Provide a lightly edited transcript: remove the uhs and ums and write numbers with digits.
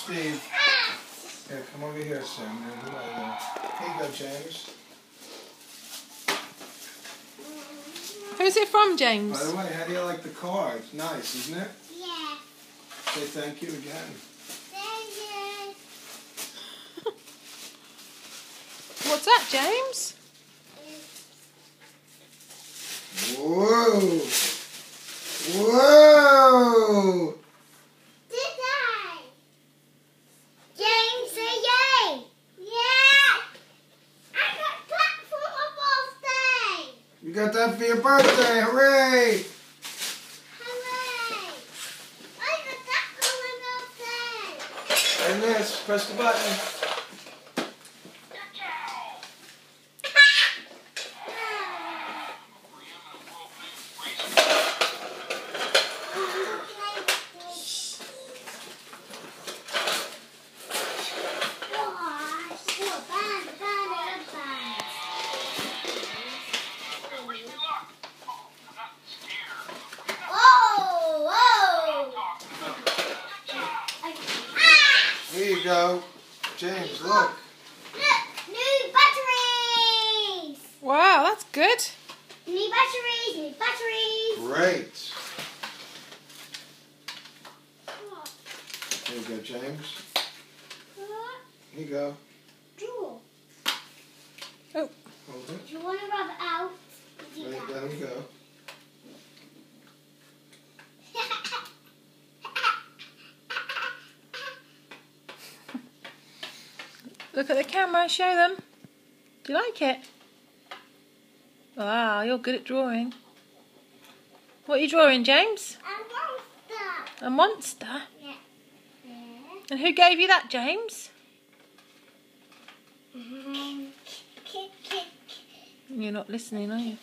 Steve. Here, come over here, Sam. Here you go, James. Who's it from, James? By the way, how do you like the car? It's nice, isn't it? Yeah. Say thank you again. Thank you. What's that, James? Whoa! Whoa! Did I? James, say yay! Yeah! I got that for my birthday! You got that for your birthday! Hooray! Hooray! I got that for my birthday! And this, press the button. Here you go. James, look. Look, new batteries! Wow, that's good. New batteries, new batteries! Great. Here you go, James. Here you go. Jewel, Oh, Hold it. do you want to rub it out? There we go. look at the camera, show them. Do you like it? Wow, you're good at drawing. What are you drawing, James? A monster! A monster? Yeah. And who gave you that, James? Kick, kick. You're not listening, are you?